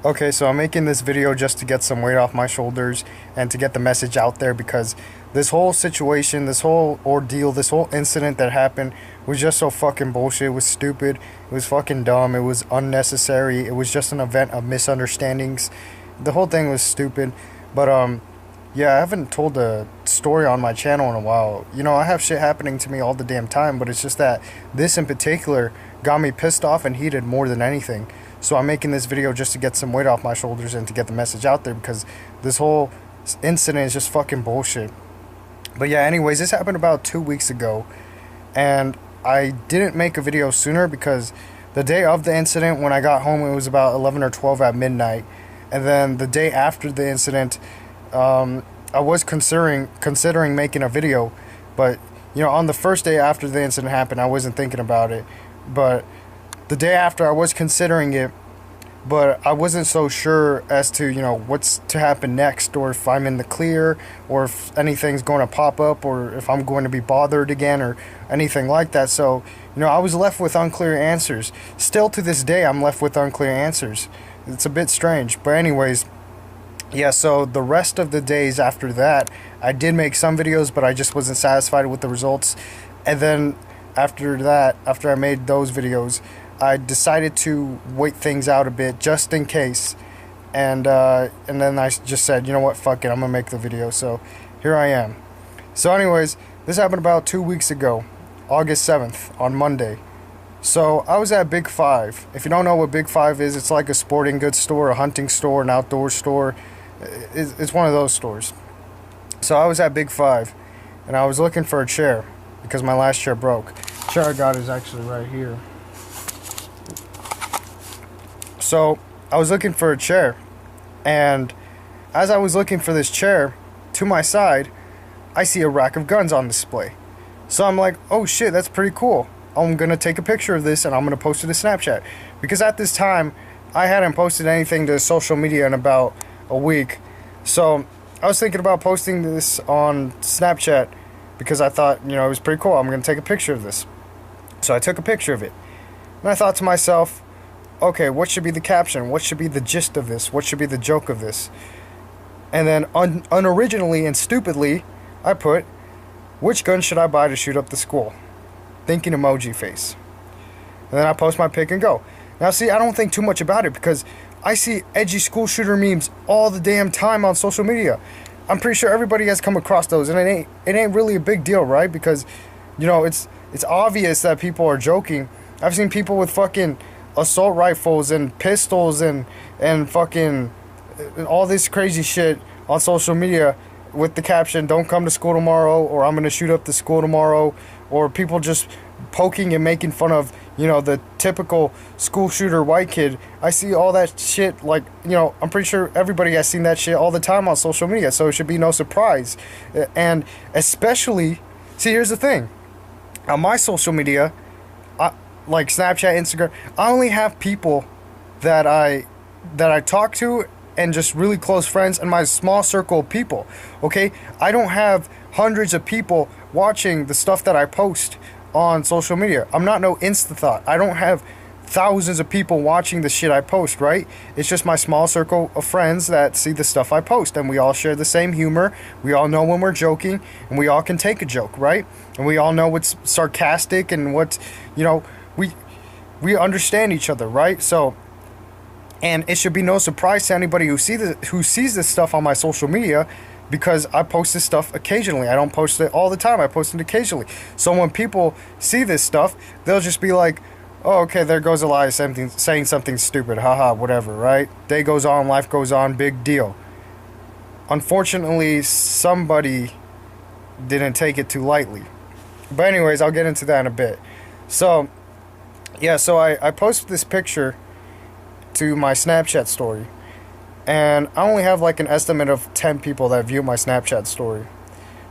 Okay, so I'm making this video just to get some weight off my shoulders and to get the message out there because this whole situation, this whole ordeal, this whole incident that happened was just so fucking bullshit. It was stupid. It was fucking dumb. It was unnecessary. It was just an event of misunderstandings. The whole thing was stupid. But yeah, I haven't told a story on my channel in a while. You know, I have shit happening to me all the damn time, but it's just that this in particular got me pissed off and heated more than anything. So I'm making this video just to get some weight off my shoulders and to get the message out there because this whole incident is just fucking bullshit. But yeah, anyways, this happened about 2 weeks ago, and I didn't make a video sooner because the day of the incident, when I got home, it was about 11 or 12 at midnight. And then the day after the incident, I was considering making a video, but you know, on the first day after the incident happened, I wasn't thinking about it. But the day after, I was considering it, but I wasn't so sure as to, you know, what's to happen next, or if I'm in the clear, or if anything's going to pop up, or if I'm going to be bothered again, or anything like that. So, you know, I was left with unclear answers. Still to this day, I'm left with unclear answers. It's a bit strange. But anyways, yeah, so the rest of the days after that, I did make some videos, but I just wasn't satisfied with the results. And then after that, after I made those videos, I decided to wait things out a bit just in case, and then I just said, you know what, fuck it, I'm gonna make the video. So here I am. So anyways, this happened about 2 weeks ago, August 7th, on Monday. So I was at Big Five. If you don't know what Big Five is, it's like a sporting goods store, a hunting store, an outdoor store. It's one of those stores. So I was at Big Five, and I was looking for a chair because my last chair broke. The chair I got is actually right here. So I was looking for a chair, and as I was looking for this chair, to my side, I see a rack of guns on display. So I'm like, oh shit, that's pretty cool. I'm gonna take a picture of this and I'm gonna post it to Snapchat. Because at this time, I hadn't posted anything to social media in about a week. So I was thinking about posting this on Snapchat because I thought, you know, it was pretty cool. I'm gonna take a picture of this. So I took a picture of it. And I thought to myself, okay, what should be the caption? What should be the gist of this? What should be the joke of this? And then unoriginally and stupidly, I put, which gun should I buy to shoot up the school? Thinking emoji face. And then I post my pic and go. Now see, I don't think too much about it because I see edgy school shooter memes all the damn time on social media. I'm pretty sure everybody has come across those, and it ain't really a big deal, right? Because, you know, it's obvious that people are joking. I've seen people with fucking assault rifles and pistols and fucking all this crazy shit on social media with the caption, don't come to school tomorrow, or I'm gonna shoot up the school tomorrow, or people just poking and making fun of, you know, the typical school shooter white kid. I see all that shit, like, you know, I'm pretty sure everybody has seen that shit all the time on social media, so it should be no surprise. And especially, see, here's the thing, on my social media, like Snapchat, Instagram, I only have people that I talk to and just really close friends and my small circle of people. Okay, I don't have hundreds of people watching the stuff that I post on social media. I'm not no Insta-thought. I don't have thousands of people watching the shit I post, right? It's just my small circle of friends that see the stuff I post, and we all share the same humor. We all know when we're joking, and we all can take a joke, right? And we all know what's sarcastic and what's, you know, we understand each other, right? So, and it should be no surprise to anybody who sees this stuff on my social media, because I post this stuff occasionally. I don't post it all the time. I post it occasionally. So when people see this stuff, they'll just be like, oh, okay, there goes Elias saying something stupid, haha, whatever, right? Day goes on, life goes on, big deal. Unfortunately, somebody didn't take it too lightly. But anyways, I'll get into that in a bit. So yeah, so I posted this picture to my Snapchat story, and I only have like an estimate of 10 people that view my Snapchat story.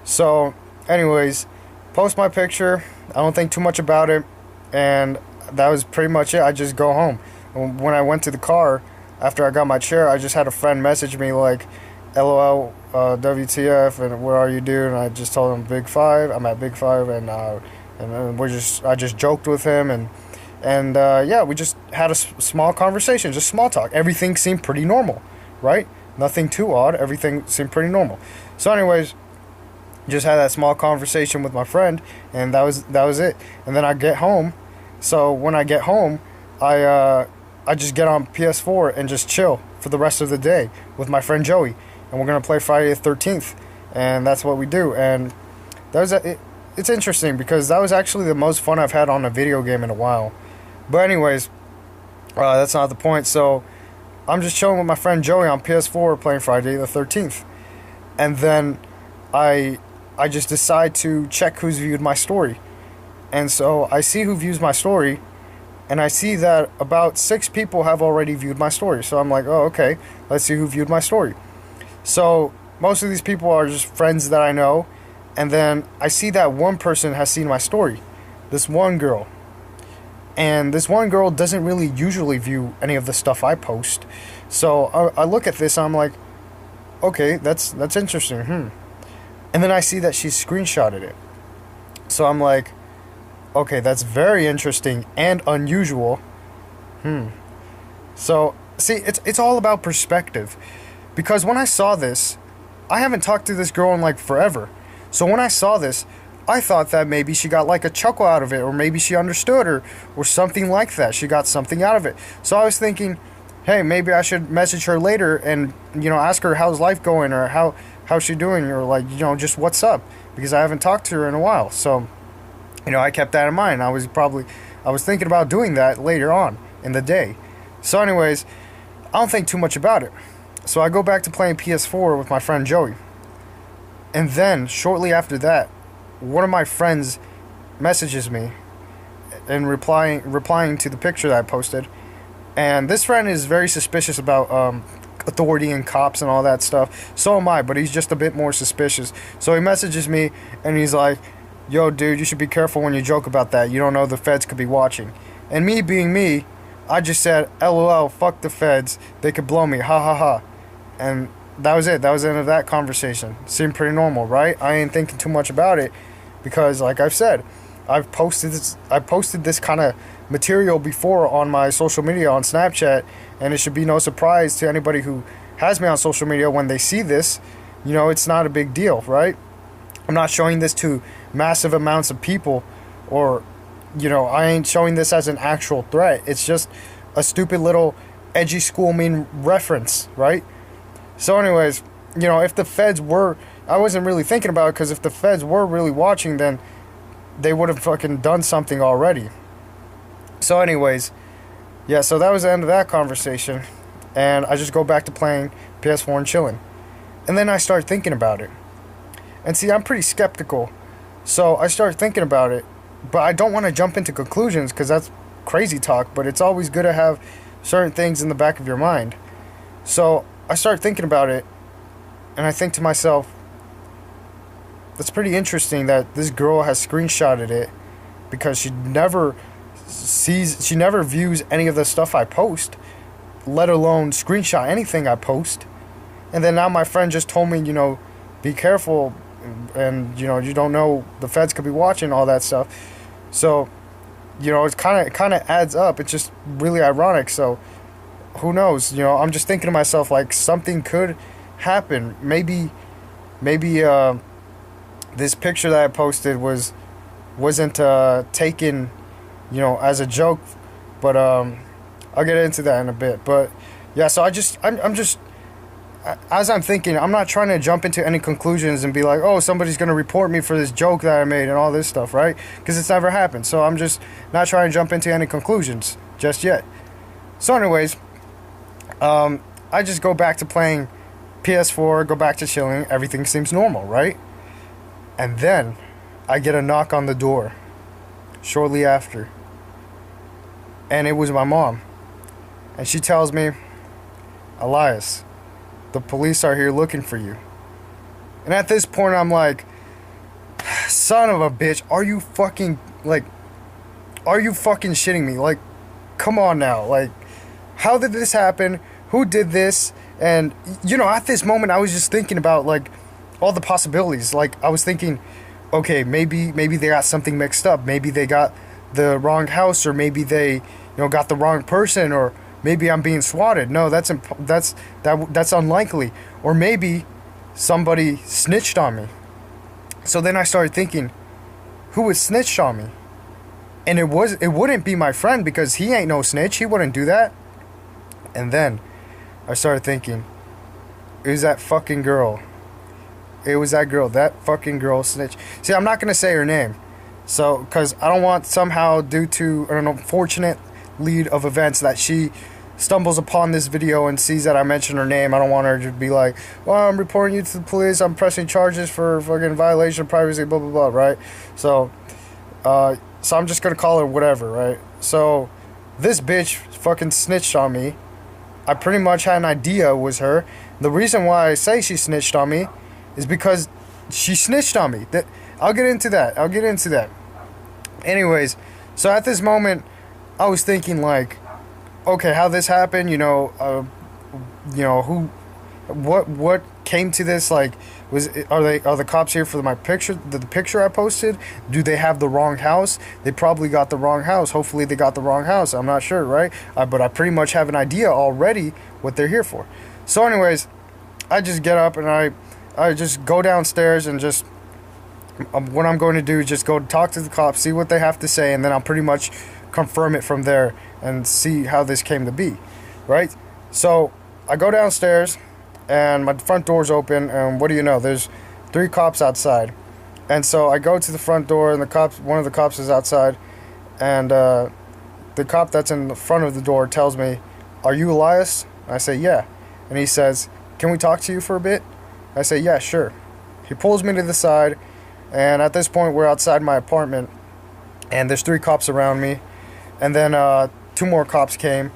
So anyways, post my picture, I don't think too much about it, and that was pretty much it. I just go home. When I went to the car, after I got my chair, I just had a friend message me like, LOL, WTF, and where are you, dude? And I just told him Big Five, I'm at Big Five, and I just joked with him, and And yeah, we just had a small conversation, just small talk. Everything seemed pretty normal, right? Nothing too odd. Everything seemed pretty normal. So, anyways, just had that small conversation with my friend, and that was it. And then I get home. So when I get home, I just get on PS4 and just chill for the rest of the day with my friend Joey, and we're gonna play Friday the 13th, and that's what we do. And that was it's interesting because that was actually the most fun I've had on a video game in a while. But anyways, that's not the point. So I'm just chilling with my friend Joey on PS4 playing Friday the 13th, and then I just decide to check who's viewed my story. And so I see who views my story, and I see that about 6 people have already viewed my story. So I'm like, oh, okay, let's see who viewed my story. So most of these people are just friends that I know, and then I see that one person has seen my story, this one girl. And this one girl doesn't really usually view any of the stuff I post. So I look at this and I'm like, okay, that's interesting. And then I see that she screenshotted it. So I'm like, okay, that's very interesting and unusual. So, see, it's all about perspective. Because when I saw this, I haven't talked to this girl in like forever. So when I saw this, I thought that maybe she got like a chuckle out of it, or maybe she understood, or something like that. She got something out of it. So I was thinking, hey, maybe I should message her later and, ask her how's life going, or how's she doing, or like, just what's up, because I haven't talked to her in a while. So, I kept that in mind. I was thinking about doing that later on in the day. So anyways, I don't think too much about it. So I go back to playing PS4 with my friend Joey. And then shortly after that, one of my friends messages me and replying to the picture that I posted. And this friend is very suspicious about authority and cops and all that stuff. So am I, but he's just a bit more suspicious. So he messages me and he's like, yo, dude, you should be careful when you joke about that. You don't know the feds could be watching. And me being me, I just said, LOL, fuck the feds. They could blow me, ha ha ha. And that was it. That was the end of that conversation. Seemed pretty normal, right? I ain't thinking too much about it because, like I've said, I've posted this kind of material before on my social media on Snapchat, and it should be no surprise to anybody who has me on social media when they see this. It's not a big deal, right? I'm not showing this to massive amounts of people, or I ain't showing this as an actual threat. It's just a stupid little edgy school meme reference, right? So anyways, if the feds were, I wasn't really thinking about it, because if the feds were really watching, then they would have fucking done something already. So anyways, yeah, so that was the end of that conversation, and I just go back to playing PS4 and chilling. And then I start thinking about it. And see, I'm pretty skeptical, so I start thinking about it, but I don't want to jump into conclusions, because that's crazy talk, but it's always good to have certain things in the back of your mind. So I start thinking about it, and I think to myself, that's pretty interesting that this girl has screenshotted it, because she never views any of the stuff I post, let alone screenshot anything I post. And then now my friend just told me, be careful, and you don't know, the feds could be watching, all that stuff. So it's kind of adds up. It's just really ironic. So who knows? I'm just thinking to myself, like, something could happen. Maybe this picture that I posted wasn't taken as a joke, but I'll get into that in a bit. But yeah, so I'm just as I'm thinking, I'm not trying to jump into any conclusions and be like, oh, somebody's going to report me for this joke that I made and all this stuff, right? Because it's never happened. So I'm just not trying to jump into any conclusions just yet. So anyways, I just go back to playing PS4, go back to chilling. Everything seems normal, right? And then I get a knock on the door shortly after. And it was my mom. And she tells me, Elias, the police are here looking for you. And at this point, I'm like, son of a bitch, are you fucking shitting me? Like, come on now. Like, how did this happen? Who did this? And, at this moment, I was just thinking about, like, all the possibilities. Like, I was thinking, okay, maybe they got something mixed up. Maybe they got the wrong house, or maybe they, got the wrong person, or maybe I'm being swatted. No, that's unlikely. Or maybe somebody snitched on me. So then I started thinking, who would snitch on me? And it wouldn't be my friend, because he ain't no snitch. He wouldn't do that. And then I started thinking, it was that fucking girl. It was that girl. That fucking girl snitched. See, I'm not going to say her name. So, because I don't want somehow, due to an unfortunate lead of events, that she stumbles upon this video and sees that I mentioned her name. I don't want her to be like, well, I'm reporting you to the police. I'm pressing charges for fucking violation of privacy, blah, blah, blah, right? So I'm just going to call her whatever, right? So this bitch fucking snitched on me. I pretty much had an idea it was her. The reason why I say she snitched on me is because she snitched on me. I'll get into that. Anyways, so at this moment, I was thinking like, okay, how this happened, what came to this? Like, are the cops here for my picture, the picture I posted? Do they have the wrong house? They probably got the wrong house. Hopefully they got the wrong house. I'm not sure, right? But I pretty much have an idea already what they're here for. So anyways, I just get up and I just go downstairs and just, what I'm going to do is just go talk to the cops, see what they have to say, and then I'll pretty much confirm it from there and see how this came to be, right? So I go downstairs and my front door's open, and what do you know, there's 3 cops outside. And so I go to the front door, and one of the cops is outside, and the cop that's in the front of the door tells me, "Are you Elias?" I say, "Yeah." And he says, "Can we talk to you for a bit?" I say, "Yeah, sure." He pulls me to the side, and at this point we're outside my apartment, and there's 3 cops around me, and then 2 more cops came.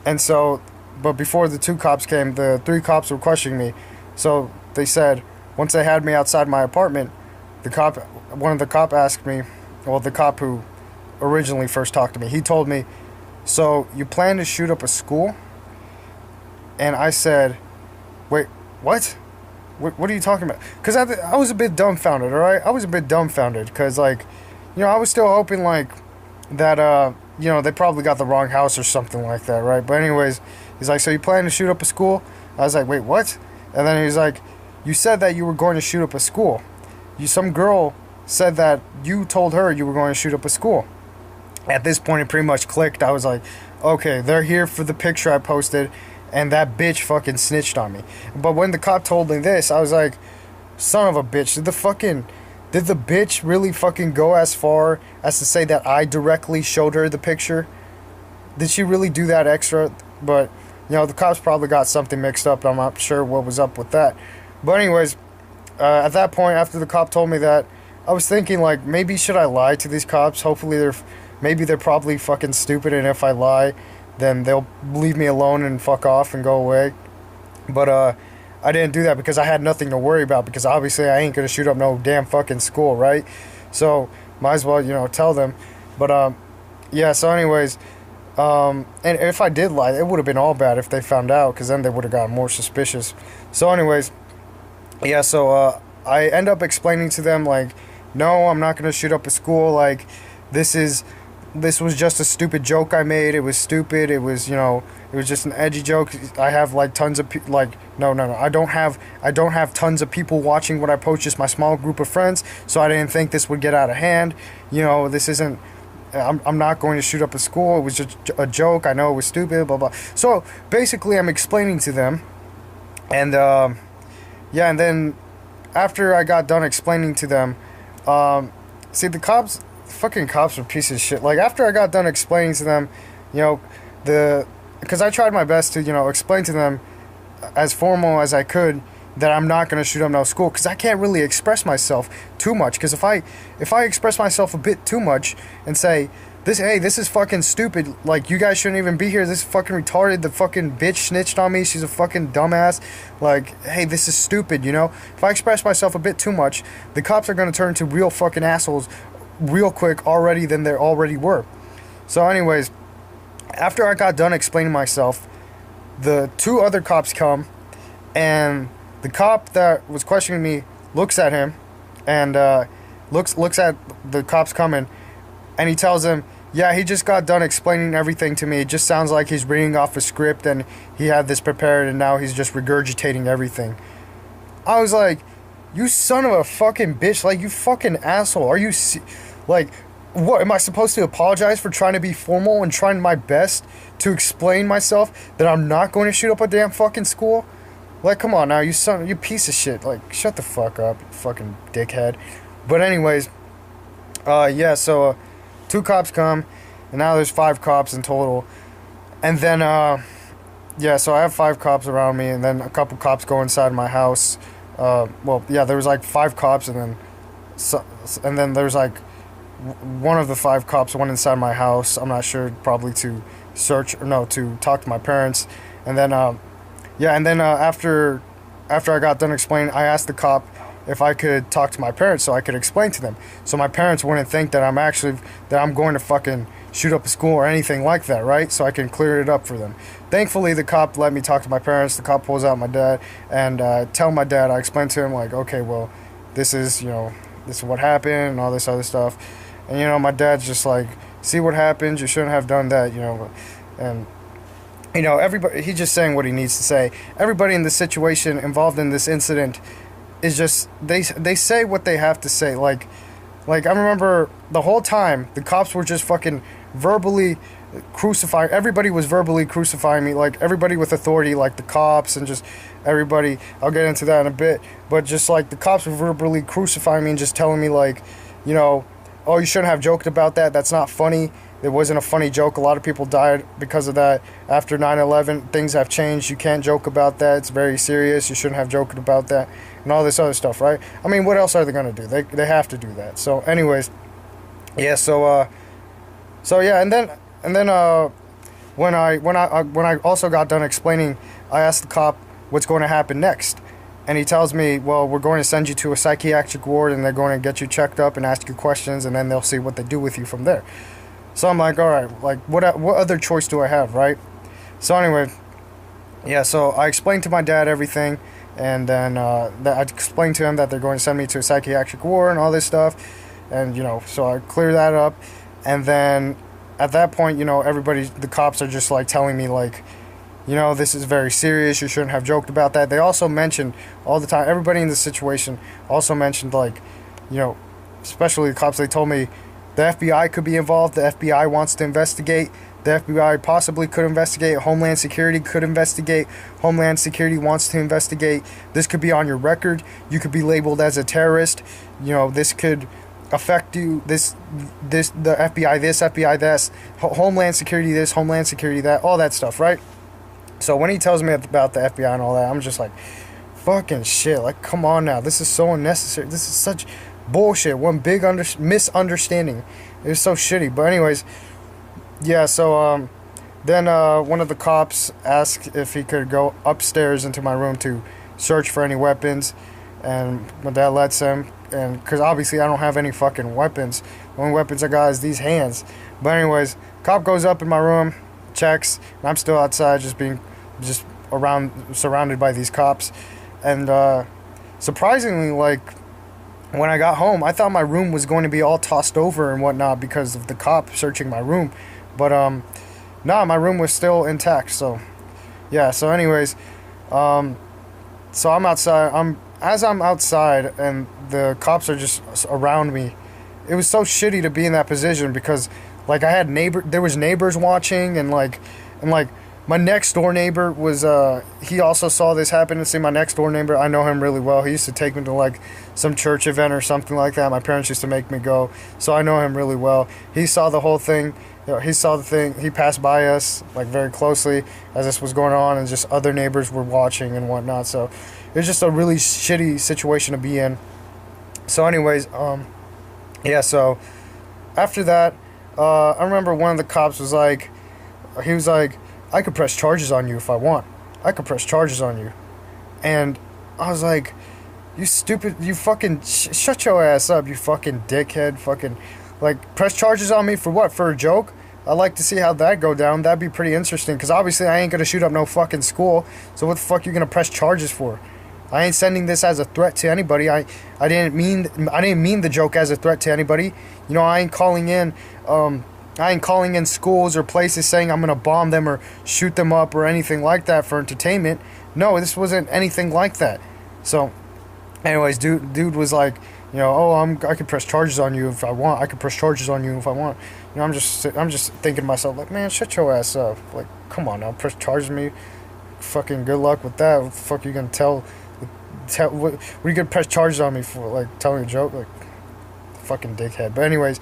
And so, but before the 2 cops came, the 3 cops were questioning me. So they said, once they had me outside my apartment, one of the cop asked me, well, the cop who originally first talked to me, he told me, "So you plan to shoot up a school?" And I said, "Wait, what? What are you talking about?" Because I was a bit dumbfounded, all right? I was a bit dumbfounded because, like, I was still hoping, like, that, they probably got the wrong house or something like that, right? But anyways, he's like, "So you plan to shoot up a school?" I was like, "Wait, what?" And then he's like, "You said that you were going to shoot up a school. Some girl said that you told her you were going to shoot up a school." At this point, it pretty much clicked. I was like, okay, they're here for the picture I posted, and that bitch fucking snitched on me. But when the cop told me this, I was like, son of a bitch, did the bitch really fucking go as far as to say that I directly showed her the picture? Did she really do that extra? But, the cops probably got something mixed up. I'm not sure what was up with that. But anyways, at that point, after the cop told me that, I was thinking, like, maybe should I lie to these cops? Hopefully maybe they're probably fucking stupid, and if I lie, then they'll leave me alone and fuck off and go away. But I didn't do that because I had nothing to worry about, because obviously I ain't gonna shoot up no damn fucking school, right? So might as well, tell them. But yeah, so anyways, and if I did lie, it would have been all bad if they found out, because then they would have gotten more suspicious. So anyways, yeah, so I end up explaining to them, like, no, I'm not gonna shoot up a school. Like, this was just a stupid joke I made. It was stupid. It was, it was just an edgy joke. I have, like, tons of no. I don't have tons of people watching what I post, just my small group of friends. So I didn't think this would get out of hand. This isn't, I'm not going to shoot up a school. It was just a joke. I know it was stupid, blah, blah. So basically I'm explaining to them, and, yeah, and then after I got done explaining to them, see, the fucking cops are pieces of shit. Like, after I got done explaining to them, because I tried my best to, explain to them as formal as I could that I'm not going to shoot up no school, because I can't really express myself too much. Because if I express myself a bit too much and say, this is fucking stupid, like, you guys shouldn't even be here, this is fucking retarded, the fucking bitch snitched on me, she's a fucking dumbass, like, hey, this is stupid, if I express myself a bit too much, the cops are going to turn into real fucking assholes real quick already than they already were. So anyways, after I got done explaining myself, the 2 other cops come, and the cop that was questioning me looks at him, and looks at the cops coming, And he tells him, yeah, he just got done explaining everything to me. It just sounds like he's reading off a script and he had this prepared and now he's just regurgitating everything. I was like, you son of a fucking bitch. Like, you fucking asshole. Are you... Like, what? Am I supposed to apologize for trying to be formal and trying my best to explain myself that I'm not going to shoot up a damn fucking school? Like, come on now, you piece of shit. Like, shut the fuck up, you fucking dickhead. But anyways, yeah, so 2 cops come, and now there's 5 cops in total. And then, yeah, so I have 5 cops around me, and then a couple cops go inside my house. Well, yeah, there was like 5 cops, and then there's like one of the 5 cops went inside my house. I'm not sure, probably to to talk to my parents. And then, yeah, and then after I got done explaining, I asked the cop if I could talk to my parents so I could explain to them. So my parents wouldn't think that I'm going to fucking shoot up a school or anything like that, right? So I can clear it up for them. Thankfully, the cop let me talk to my parents. The cop pulls out my dad and tell my dad, I explained to him, like, okay, well, this is what happened and all this other stuff. And, my dad's just like, see what happens, you shouldn't have done that, and, everybody, he's just saying what he needs to say. Everybody in the situation involved in this incident is just, they say what they have to say. Like, I remember the whole time, the cops were just fucking verbally crucifying, everybody was verbally crucifying me, like, everybody with authority, like the cops and just everybody, I'll get into that in a bit, but just, like, the cops were verbally crucifying me and just telling me, like, oh, you shouldn't have joked about that. That's not funny. It wasn't a funny joke. A lot of people died because of that. After 9/11, things have changed. You can't joke about that. It's very serious. You shouldn't have joked about that. And all this other stuff, right? I mean, what else are they going to do? They have to do that. So, anyways, yeah, so yeah, and then when I also got done explaining, I asked the cop what's going to happen next. And he tells me, well, we're going to send you to a psychiatric ward and they're going to get you checked up and ask you questions and then they'll see what they do with you from there. So I'm like, all right, like, what other choice do I have, right? So anyway, yeah, so I explained to my dad everything, and then I explained to him that they're going to send me to a psychiatric ward and all this stuff, and, so I clear that up, and then at that point, the cops are just, like, telling me, like, this is very serious, you shouldn't have joked about that. They also mentioned all the time, everybody in this situation also mentioned, like, especially the cops, they told me the FBI could be involved, the FBI wants to investigate, the FBI possibly could investigate, Homeland Security could investigate, Homeland Security wants to investigate, this could be on your record, you could be labeled as a terrorist, this could affect you, the FBI this, FBI that, Homeland Security this, Homeland Security that, all that stuff, right? So when he tells me about the FBI and all that, I'm just like, fucking shit, like, come on now, this is so unnecessary, this is such bullshit, one big misunderstanding. It was so shitty. But anyways, yeah, so then one of the cops asked if he could go upstairs into my room to search for any weapons, and my dad lets him, and because obviously I don't have any fucking weapons. The only weapons I got is these hands. But anyways, cop goes up in my room, checks, and I'm still outside just surrounded by these cops. And surprisingly, like, when I got home, I thought my room was going to be all tossed over and whatnot because of the cop searching my room. But, no, my room was still intact. So, yeah, so anyways, so I'm outside. As I'm outside and the cops are just around me, it was so shitty to be in that position because, like, there was neighbors watching and my next door neighbor was, he also saw this happen. And see, my next door neighbor, I know him really well. He used to take me to, like, some church event or something like that. My parents used to make me go. So I know him really well. He saw the whole thing. He saw the thing. He passed by us, like, very closely as this was going on. And just other neighbors were watching and whatnot. So it was just a really shitty situation to be in. So anyways, yeah, so after that, I remember one of the cops was like, he was like, I could press charges on you if I want. I could press charges on you. And I was like, you stupid, you fucking, shut your ass up, you fucking dickhead, fucking, like, press charges on me for what, for a joke? I'd like to see how that go down. That'd be pretty interesting, because obviously I ain't gonna shoot up no fucking school, so what the fuck you gonna press charges for? I ain't sending this as a threat to anybody. I didn't mean the joke as a threat to anybody. You know, I ain't calling in schools or places saying I'm gonna bomb them or shoot them up or anything like that for entertainment. No, this wasn't anything like that. So, anyways, dude was like, you know, oh, I could press charges on you if I want. I could press charges on you if I want. You know, I'm just thinking to myself, like, man, shut your ass up. Like, come on now, press charges on me. Fucking good luck with that. What the fuck are you gonna tell what are you gonna press charges on me for? Like, telling a joke? Like, fucking dickhead. But anyways,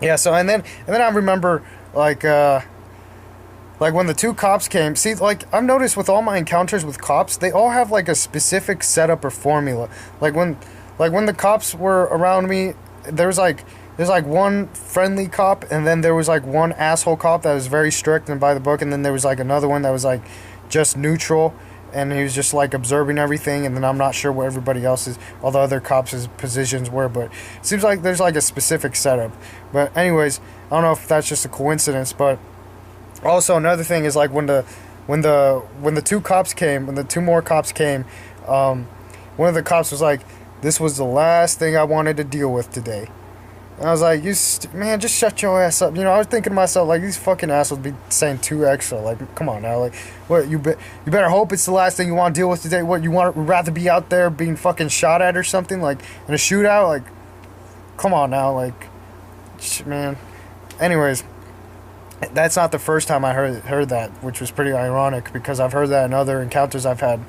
yeah. So and then I remember like when the two cops came. See, like I've noticed with all my encounters with cops, they all have like a specific setup or formula. Like when the cops were around me, there's like one friendly cop, and then there was like one asshole cop that was very strict and by the book, and then there was like another one that was like just neutral, and he was just like observing everything, and then I'm not sure what everybody else's, all the other cops' positions were, but it seems like there's like a specific setup. But anyways, I don't know if that's just a coincidence, but also another thing is like when the two more cops came, one of the cops was like, "This was the last thing I wanted to deal with today." And I was like, man, just shut your ass up. You know, I was thinking to myself, like, these fucking assholes be saying too extra. Like, come on now. Like, what, you better hope it's the last thing you want to deal with today. What, you want rather be out there being fucking shot at or something? Like, in a shootout? Like, come on now. Like, man. Anyways, that's not the first time I heard that, which was pretty ironic, because I've heard that in other encounters I've had.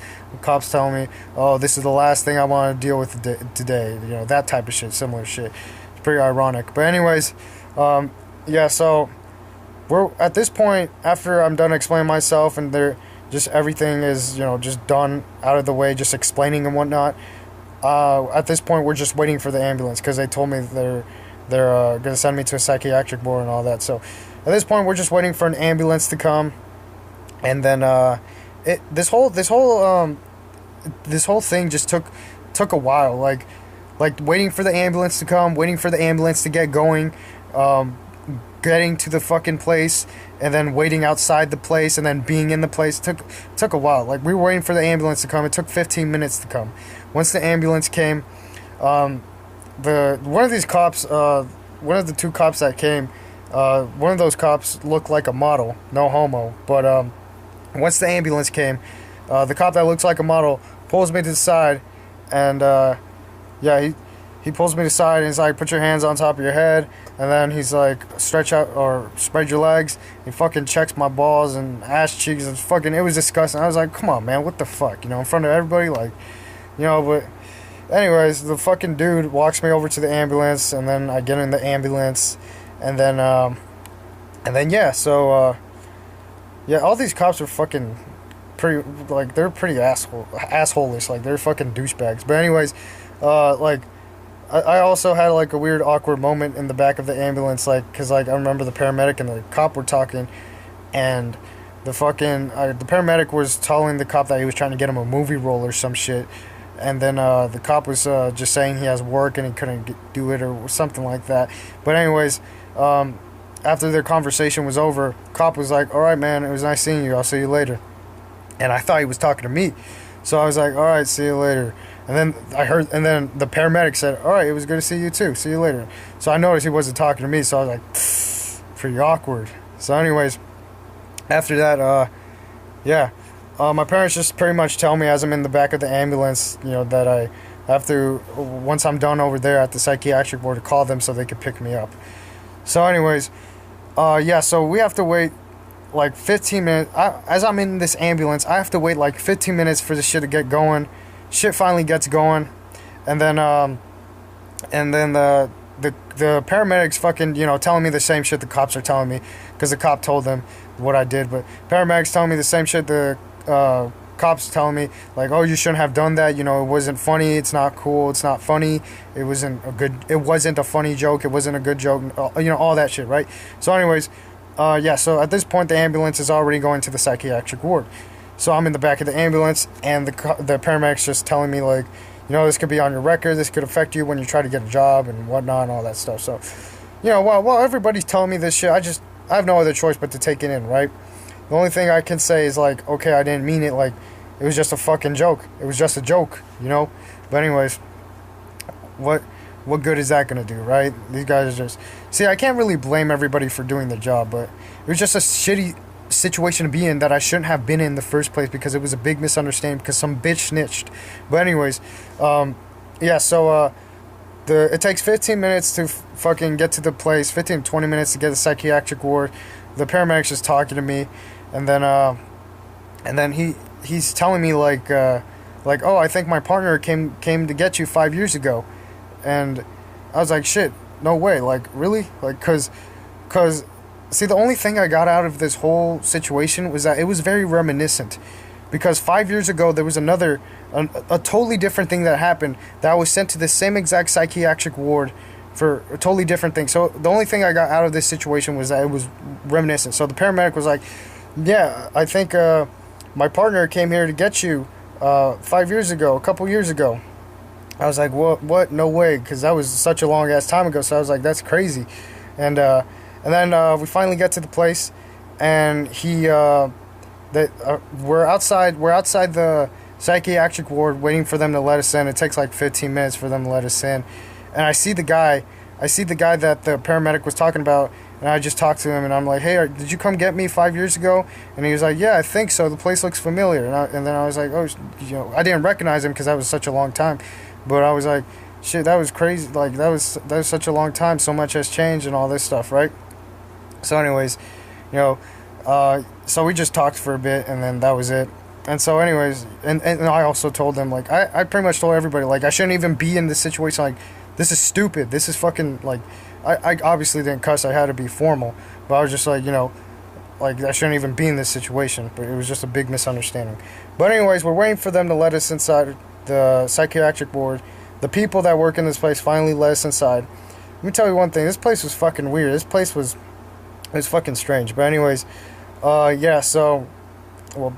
Cops telling me, oh, this is the last thing I want to deal with today. You know, that type of shit, similar shit. Pretty ironic. But anyways, yeah, so we're at this point, after I'm done explaining myself and they're just everything is, you know, just done out of the way, just explaining and whatnot, at this point we're just waiting for the ambulance, because they told me they're gonna send me to a psychiatric board and all that. So at this point we're just waiting for an ambulance to come, and then this whole thing just took a while, like waiting for the ambulance to come, waiting for the ambulance to get going, getting to the fucking place, and then waiting outside the place, and then being in the place. Took a while. Like, we were waiting for the ambulance to come. It took 15 minutes to come. Once the ambulance came, one of the two cops that came, one of those cops looked like a model, no homo. But once the ambulance came, the cop that looks like a model pulls me to the side, and yeah, he pulls me to the side and he's like, put your hands on top of your head, and then he's like, stretch out or spread your legs. He fucking checks my balls and ass cheeks, and it was disgusting. I was like, come on, man, what the fuck, you know, in front of everybody, like, you know. But anyways, the fucking dude walks me over to the ambulance, and then I get in the ambulance, and then yeah, so yeah, all these cops are fucking pretty, like, they're pretty assholish, like, they're fucking douchebags. But anyways, like, I also had like a weird awkward moment in the back of the ambulance, like, cause like I remember the paramedic and the cop were talking, and the paramedic was telling the cop that he was trying to get him a movie role or some shit, and then the cop was just saying he has work and he couldn't do it or something like that. But anyways, after their conversation was over, cop was like, "All right, man, it was nice seeing you. I'll see you later." And I thought he was talking to me, so I was like, "All right, see you later." And then the paramedic said, "All right, it was good to see you too. See you later." So I noticed he wasn't talking to me, so I was like, pretty awkward. So anyways, after that, yeah, my parents just pretty much tell me as I'm in the back of the ambulance, you know, that I have to, once I'm done over there at the psychiatric ward, to call them so they could pick me up. So anyways, yeah, so we have to wait like 15 minutes. As I'm in this ambulance, I have to wait like 15 minutes for the shit to get going. Shit finally gets going, and then the paramedics fucking, you know, telling me the same shit the cops are telling me, because the cop told them what I did. But paramedics telling me the same shit the cops telling me, like, oh, you shouldn't have done that, you know, it wasn't funny, it's not cool, it's not funny, it wasn't a funny joke, it wasn't a good joke, you know, all that shit, right? So anyways, yeah, so at this point the ambulance is already going to the psychiatric ward. So I'm in the back of the ambulance, and the paramedics just telling me, like, you know, this could be on your record, this could affect you when you try to get a job and whatnot and all that stuff. So, you know, while everybody's telling me this shit, I have no other choice but to take it in, right? The only thing I can say is, like, okay, I didn't mean it, like, it was just a fucking joke. It was just a joke, you know. But anyways, what what good is that gonna do, right? These guys are just, see, I can't really blame everybody for doing their job, but it was just a shitty situation to be in that I shouldn't have been in the first place because it was a big misunderstanding because some bitch snitched. But anyways, yeah, so it takes 15 minutes to fucking get to the place, 15 to 20 minutes to get to the psychiatric ward. The paramedic's just talking to me, and then he's telling me like, oh, I think my partner came to get you 5 years ago. And I was like, shit, no way, like, really? Like, cause see, the only thing I got out of this whole situation was that it was very reminiscent, because 5 years ago there was a totally different thing that happened, that I was sent to the same exact psychiatric ward for a totally different thing. So the only thing I got out of this situation was that it was reminiscent. So the paramedic was like, yeah, I think my partner came here to get you 5 years ago, a couple years ago. I was like, what? No way, because that was such a long ass time ago. So I was like, that's crazy. And then we finally get to the place, and we're outside the psychiatric ward waiting for them to let us in. It takes like 15 minutes for them to let us in, and I see the guy that the paramedic was talking about, and I just talked to him, and I'm like, hey, did you come get me 5 years ago? And he was like, yeah, I think so. The place looks familiar. And then I was like, oh, I didn't recognize him because that was such a long time. But I was like, shit, that was crazy. Like, that was such a long time. So much has changed and all this stuff, right? So anyways, so we just talked for a bit, and then that was it. And so anyways, and I also told them, like, I pretty much told everybody, like, I shouldn't even be in this situation. Like, this is stupid. This is fucking, like, I obviously didn't cuss. I had to be formal. But I was just like, like, I shouldn't even be in this situation. But it was just a big misunderstanding. But anyways, we're waiting for them to let us inside the psychiatric ward. The people that work in this place finally let us inside. Let me tell you one thing. This place was fucking weird. This place was fucking strange. But anyways, yeah, so, well,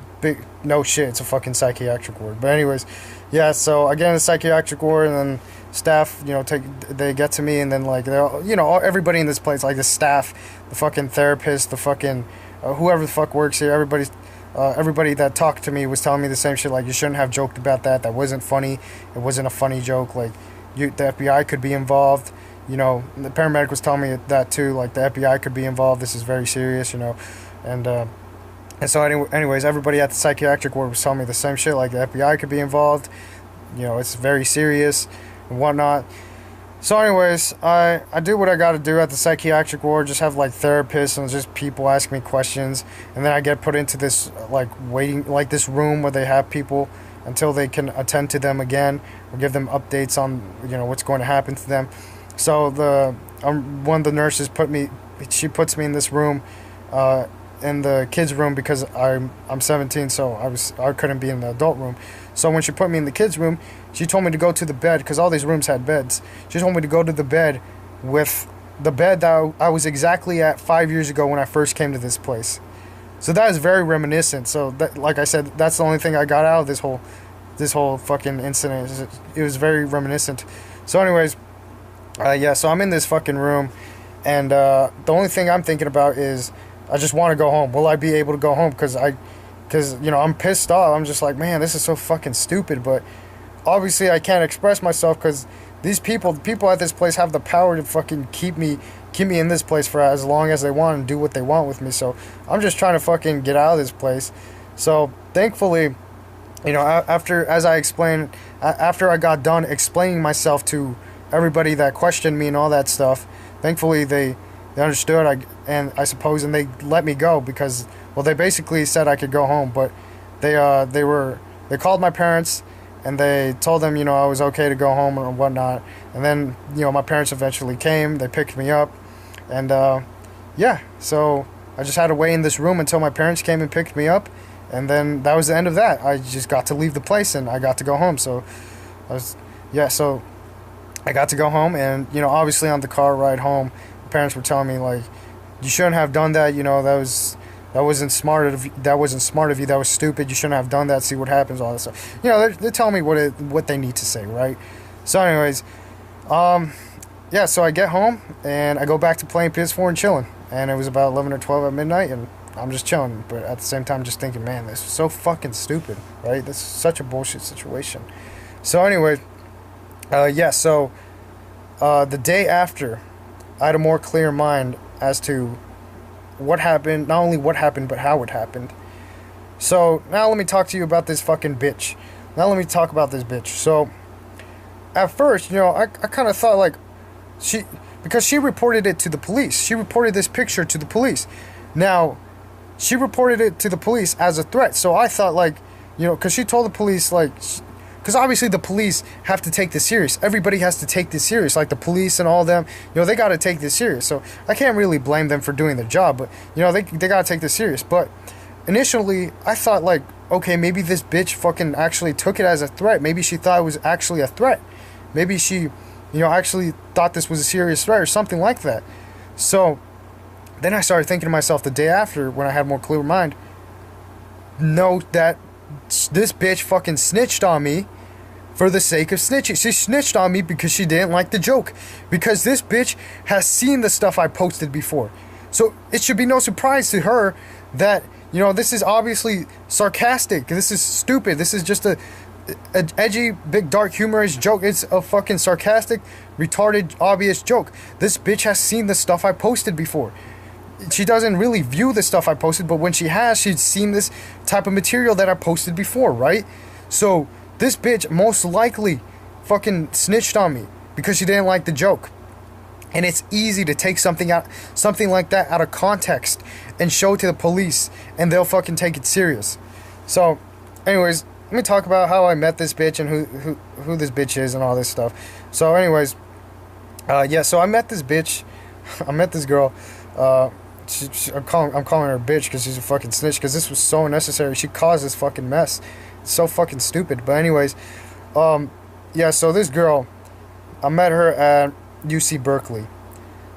no shit, it's a fucking psychiatric ward. But anyways, yeah, so I get in the psychiatric ward, and then staff, they get to me, and then, like, everybody in this place, like the staff, the fucking therapist, the fucking, whoever the fuck works here, everybody that talked to me was telling me the same shit, like, you shouldn't have joked about that. That wasn't funny. It wasn't a funny joke. Like, the FBI could be involved. The paramedic was telling me that too. Like, the FBI could be involved. This is very serious, And so anyways, everybody at the psychiatric ward was telling me the same shit. Like, the FBI could be involved. It's very serious and whatnot. So anyways, I do what I got to do at the psychiatric ward. Just have, like, therapists and just people ask me questions, and then I get put into this, like, waiting, like, this room where they have people until they can attend to them again or give them updates on what's going to happen to them. So one of the nurses puts me in this room, in the kids' room, because I'm 17, so I couldn't be in the adult room. So when she put me in the kids' room, she told me to go to the bed, because all these rooms had beds. She told me to go to the bed with the bed that I was exactly at 5 years ago when I first came to this place. So that is very reminiscent. So that, like I said, that's the only thing I got out of this whole fucking incident. It was very reminiscent. So anyways, yeah, so I'm in this fucking room, and the only thing I'm thinking about is I just want to go home. Will I be able to go home? Because I'm pissed off. I'm just like, man, this is so fucking stupid. But obviously I can't express myself, because the people at this place have the power to fucking keep me in this place for as long as they want and do what they want with me. So I'm just trying to fucking get out of this place. So thankfully, after I got done explaining myself to everybody that questioned me and all that stuff, thankfully they understood, I suppose, and they let me go, because, well, they basically said I could go home, but they called my parents, and they told them, I was okay to go home or whatnot. And then, my parents eventually came, they picked me up, and yeah, so I just had to wait in this room until my parents came and picked me up, and then that was the end of that. I just got to leave the place, and I got to go home. So so I got to go home, and obviously on the car ride home, my parents were telling me, like, you shouldn't have done that. That wasn't smart of you. That was stupid. You shouldn't have done that. See what happens. All that stuff. They're telling me what they need to say, right? So anyways, yeah. So I get home, and I go back to playing PS4 and chilling. And it was about 11 or 12 at midnight, and I'm just chilling, but at the same time, just thinking, man, this is so fucking stupid, right? This is such a bullshit situation. So, anyway, so the day after, I had a more clear mind as to what happened, not only what happened, but how it happened. So, now let me talk to you about this fucking bitch. Now let me talk about this bitch. So, at first, I kind of thought, like, because she reported it to the police. She reported this picture to the police. Now, she reported it to the police as a threat. So I thought, like, because she told the police, like, because obviously the police have to take this serious. Everybody has to take this serious. Like, the police and all of them, they got to take this serious. So I can't really blame them for doing their job. But, they got to take this serious. But initially, I thought, like, okay, maybe this bitch fucking actually took it as a threat. Maybe she thought it was actually a threat. Maybe she, actually thought this was a serious threat or something like that. So then I started thinking to myself the day after, when I had more clear mind, no, that this bitch fucking snitched on me for the sake of snitching. She snitched on me because she didn't like the joke. Because this bitch has seen the stuff I posted before. So it should be no surprise to her that, this is obviously sarcastic. This is stupid. This is just a edgy, big, dark, humorous joke. It's a fucking sarcastic, retarded, obvious joke. This bitch has seen the stuff I posted before. She doesn't really view the stuff I posted, but when she has, she's seen this type of material that I posted before, right? So this bitch most likely fucking snitched on me because she didn't like the joke. And it's easy to take something like that out of context and show to the police, and they'll fucking take it serious. So, anyways, let me talk about how I met this bitch and who this bitch is and all this stuff. So, anyways, so I met this bitch. I met this girl. I'm calling her a bitch because she's a fucking snitch, because this was so unnecessary. She caused this fucking mess. It's so fucking stupid. But anyways, so this girl, I met her at UC Berkeley.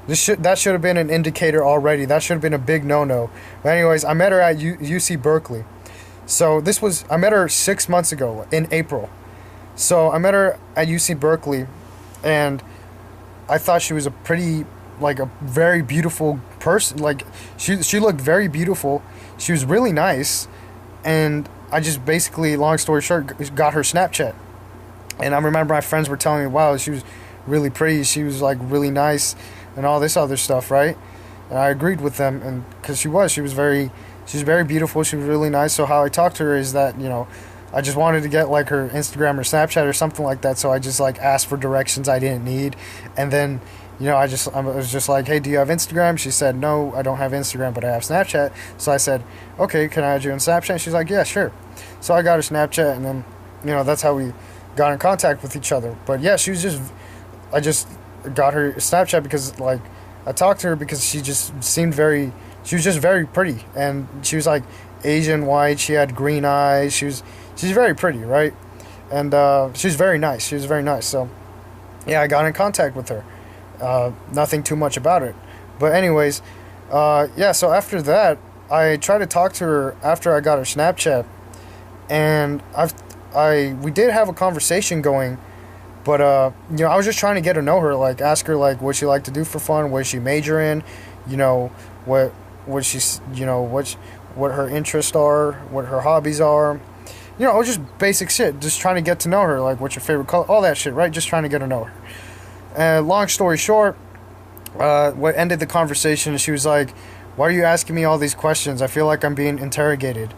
That should have been an indicator already. That should have been a big no-no. But anyways, I met her at UC Berkeley. So I met her 6 months ago in April. So I met her at UC Berkeley, and I thought she was a very beautiful person. Like, she looked very beautiful. She was really nice, and I just basically, long story short, got her Snapchat. And I remember my friends were telling me, wow, she was really pretty, she was like really nice, and all this other stuff, right? And I agreed with them, and because she was very beautiful, she was really nice. So how I talked to her is that, I just wanted to get like her Instagram or Snapchat or something like that. So I just like asked for directions I didn't need, and then I was just like, hey, do you have Instagram? She said, no, I don't have Instagram, but I have Snapchat. So I said, okay, can I add you on Snapchat? She's like, yeah, sure. So I got her Snapchat, and then that's how we got in contact with each other. But yeah, I just got her Snapchat because, like, I talked to her because she was just very pretty, and she was like Asian white, she had green eyes, she's very pretty, right? And she's very nice. So yeah, I got in contact with her. Nothing too much about it. But anyways, so after that, I tried to talk to her after I got her Snapchat, and we did have a conversation going. But, I was just trying to get to know her, like, ask her, like, what she liked to do for fun, what she major in, what she's, what her interests are, what her hobbies are, just basic shit, just trying to get to know her, like, what's your favorite color, all that shit, right, just trying to get to know her. And long story short, what ended the conversation, she was like, why are you asking me all these questions? I feel like I'm being interrogated,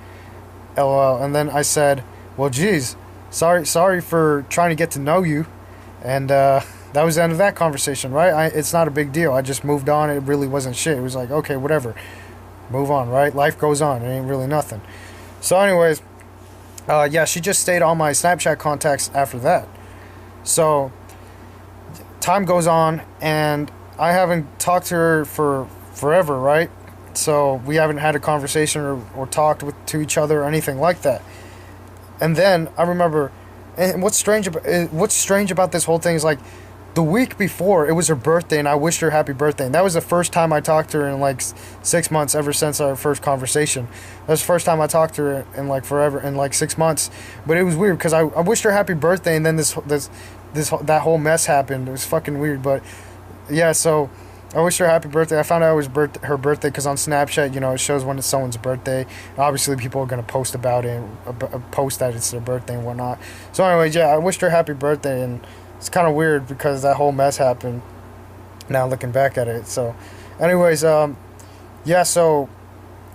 LOL. And then I said, well, geez, sorry for trying to get to know you. And that was the end of that conversation, right? It's not a big deal. I just moved on. It really wasn't shit. It was like, okay, whatever. Move on, right? Life goes on. It ain't really nothing. So anyways, she just stayed on my Snapchat contacts after that. So time goes on, and I haven't talked to her for forever, right? So we haven't had a conversation or talked to each other or anything like that. And then I remember, and what's strange about this whole thing is, like, the week before, it was her birthday, and I wished her happy birthday. And that was the first time I talked to her in like 6 months, ever since our first conversation. That was the first time I talked to her in like forever, in like 6 months. But it was weird because I wished her happy birthday, and then that whole mess happened. It was fucking weird. But yeah, so I wish her happy birthday. I found out it was her birthday because on Snapchat, it shows when it's someone's birthday. Obviously, people are gonna post about it, post that it's their birthday and whatnot. So, anyways, yeah, I wished her happy birthday, and it's kind of weird because that whole mess happened. Now looking back at it, so, anyways, yeah, so,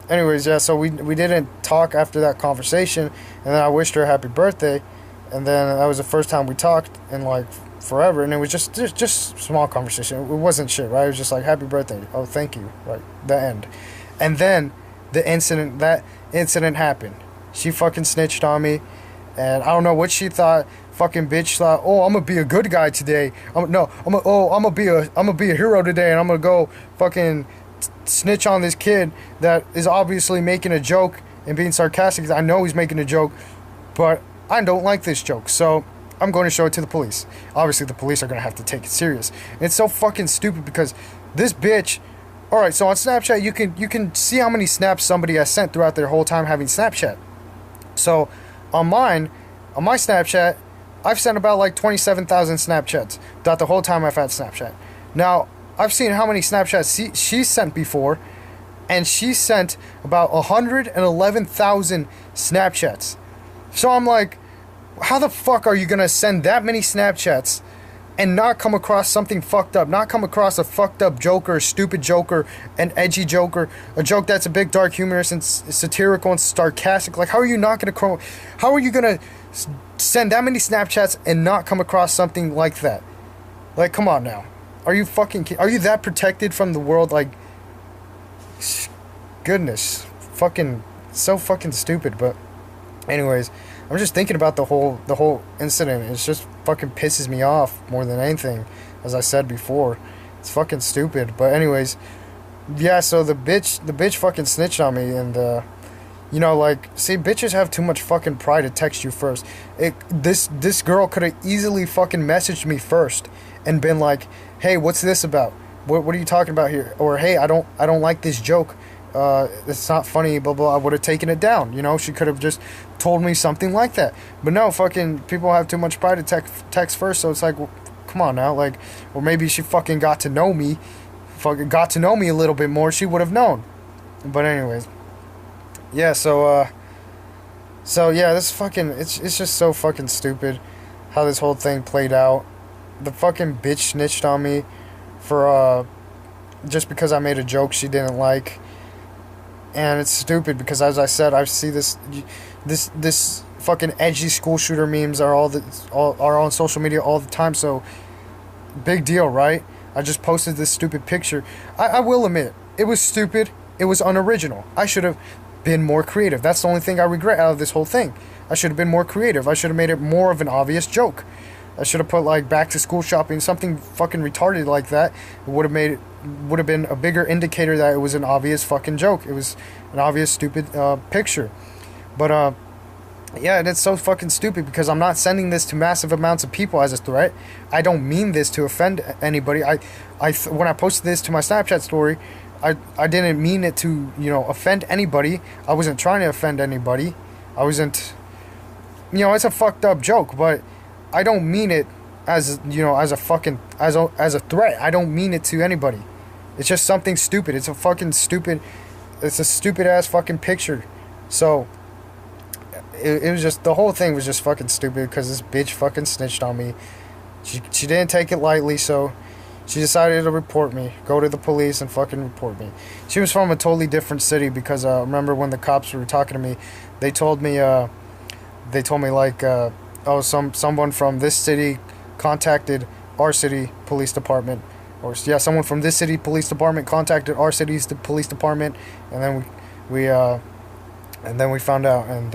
so we didn't talk after that conversation, and then I wished her a happy birthday, and then that was the first time we talked in like forever, and it was just small conversation. It wasn't shit, right? It was just like happy birthday. Oh, thank you. Right, the end. And then that incident happened. She fucking snitched on me, and I don't know what she thought. Fucking bitch thought, oh, I'm gonna be a good guy today. I'm gonna be a hero today, and I'm gonna go fucking snitch on this kid that is obviously making a joke and being sarcastic. I know he's making a joke, but I don't like this joke, so I'm going to show it to the police. Obviously, the police are going to have to take it serious. And it's so fucking stupid because this bitch... Alright, so on Snapchat, you can see how many snaps somebody has sent throughout their whole time having Snapchat. So, on my Snapchat, I've sent about like 27,000 Snapchats throughout the whole time I've had Snapchat. Now, I've seen how many Snapchats she's sent before, and she sent about 111,000 Snapchats. So I'm like, how the fuck are you gonna send that many Snapchats and not come across something fucked up, not come across a fucked up joke or a stupid joke or an edgy joke or a joke that's a bit dark, humorous and satirical and sarcastic? Like, how are you gonna send that many Snapchats and not come across something like that? Like, come on now. Are you that protected from the world? Like, goodness, fucking so fucking stupid. But anyways, I'm just thinking about the whole incident. It just fucking pisses me off more than anything, as I said before. It's fucking stupid. But anyways, yeah, so the bitch fucking snitched on me, and like, see, bitches have too much fucking pride to text you first. This girl could have easily fucking messaged me first and been like, hey, what's this about? What are you talking about here? Or, hey, I don't like this joke. It's not funny, blah, blah. I would have taken it down. She could have just told me something like that. But no, fucking people have too much pride to text first. So it's like, well, come on now. Like, or maybe she fucking got to know me a little bit more. She would have known. But anyways, yeah. So yeah, this fucking, it's just so fucking stupid how this whole thing played out. The fucking bitch snitched on me for just because I made a joke she didn't like. And it's stupid because, as I said, I see this fucking edgy school shooter memes are are on social media all the time. So big deal, right? I just posted this stupid picture. I will admit, it was stupid. It was unoriginal. I should have been more creative. That's the only thing I regret out of this whole thing. I should have been more creative. I should have made it more of an obvious joke. I should have put like back to school shopping, something fucking retarded like that. It would have been a bigger indicator that it was an obvious fucking joke. It was an obvious stupid picture. But yeah, and it's so fucking stupid because I'm not sending this to massive amounts of people as a threat. I don't mean this to offend anybody. When I posted this to my Snapchat story, I didn't mean it to, offend anybody. I wasn't trying to offend anybody. I wasn't, it's a fucked up joke, but I don't mean it as a threat. I don't mean it to anybody. It's just something stupid. It's a stupid ass fucking picture. So it was just, the whole thing was just fucking stupid because this bitch fucking snitched on me. She didn't take it lightly, so she decided to report me, go to the police and fucking report me. She was from a totally different city because remember when the cops were talking to me, they told me like someone from this city contacted our city police department, or yeah, someone from this city police department contacted our city's police department, and then we found out, and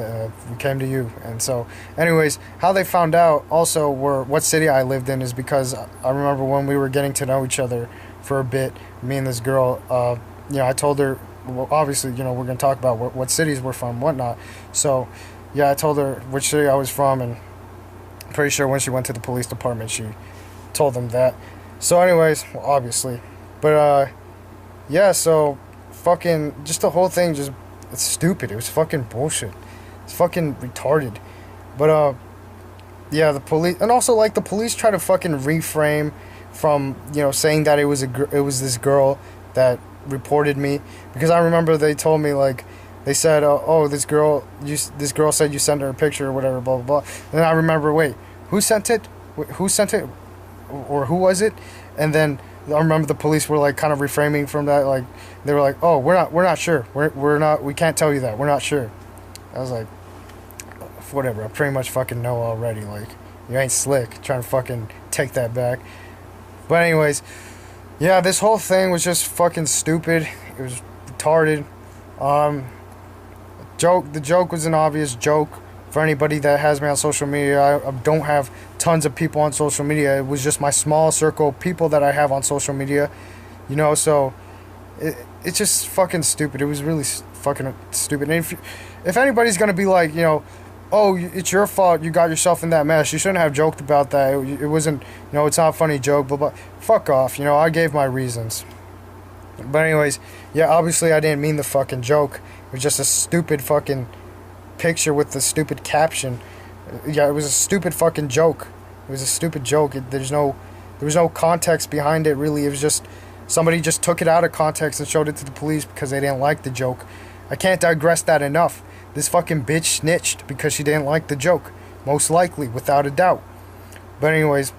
we came to you. And so, anyways, how they found out also what city I lived in is because I remember when we were getting to know each other for a bit, me and this girl, I told her, well, obviously, we're gonna talk about what cities we're from, whatnot. So, yeah, I told her which city I was from, and pretty sure when she went to the police department, she told them that. So anyways, well, obviously. But, yeah, so fucking, just the whole thing, it's stupid. It was fucking bullshit. It's fucking retarded. But, yeah, the police, and also, like, the police try to fucking reframe from, saying that it was it was this girl that reported me, because I remember they told me, like, they said, oh, this girl said you sent her a picture or whatever, blah blah blah. And then I remember, wait, who sent it? Who sent it? Or who was it? And then I remember the police were like kind of reframing from that, like they were like, oh, we're not sure, we can't tell you that, we're not sure. I was like, whatever, I pretty much fucking know already, like, you ain't slick trying to fucking take that back. But anyways, yeah, this whole thing was just fucking stupid. It was retarded. The joke was an obvious joke for anybody that has me on social media. I don't have tons of people on social media. It was just my small circle of people that I have on social media, so it's just fucking stupid. It was really fucking stupid. And if anybody's gonna be like, oh, it's your fault, you got yourself in that mess, you shouldn't have joked about that, it wasn't, it's not a funny joke, but fuck off, I gave my reasons. But anyways, yeah, obviously I didn't mean the fucking joke. It was just a stupid fucking picture with the stupid caption. Yeah, it was a stupid fucking joke. It was a stupid joke. There was no context behind it, really. It was just, somebody just took it out of context and showed it to the police because they didn't like the joke. I can't digress that enough. This fucking bitch snitched because she didn't like the joke. Most likely, without a doubt. But anyways,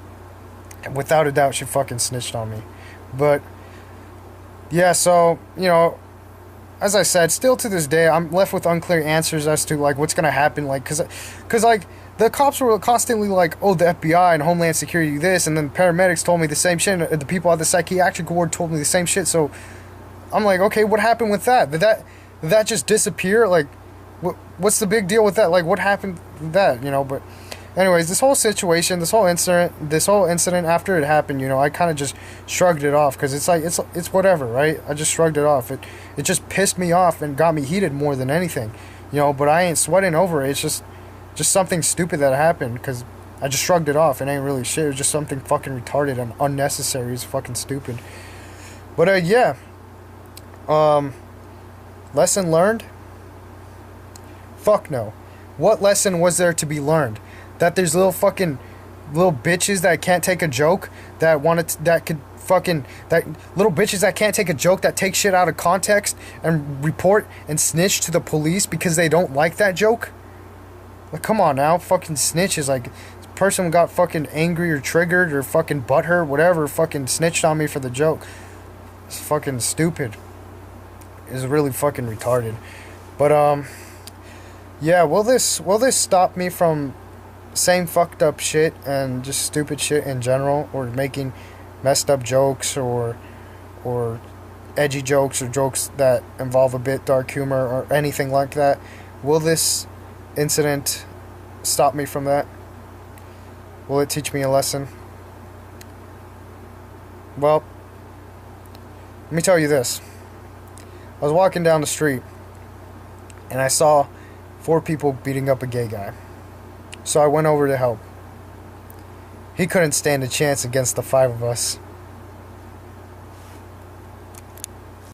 without a doubt, she fucking snitched on me. But yeah, so, as I said, still to this day, I'm left with unclear answers as to, like, what's gonna happen, like, cause like, the cops were constantly like, oh, the FBI and Homeland Security this, and then paramedics told me the same shit, and the people at the psychiatric ward told me the same shit, so I'm like, okay, what happened with that? Did that just disappear? Like, what's the big deal with that? Like, what happened with that, But anyways, this whole situation, this whole incident after it happened, I kind of just shrugged it off, because it's like, it's whatever, right? I just shrugged it off. It just pissed me off and got me heated more than anything, but I ain't sweating over it. It's just something stupid that happened, because I just shrugged it off. It ain't really shit. It was just something fucking retarded and unnecessary. It's fucking stupid. But yeah, lesson learned? Fuck no. What lesson was there to be learned? That there's little bitches that can't take a joke, that little bitches that can't take a joke, that take shit out of context and report and snitch to the police because they don't like that joke? Like, come on now, fucking snitches. Like, this person got fucking angry or triggered or fucking butthurt, whatever, fucking snitched on me for the joke. It's fucking stupid. It's really fucking retarded. But yeah, will this stop me from saying fucked up shit and just stupid shit in general, or making messed up jokes or edgy jokes or jokes that involve a bit dark humor or anything like that? Will this incident stop me from that? Will it teach me a lesson? Well, let me tell you this. I was walking down the street and I saw 4 people beating up a gay guy. So I went over to help. He couldn't stand a chance against the 5 of us.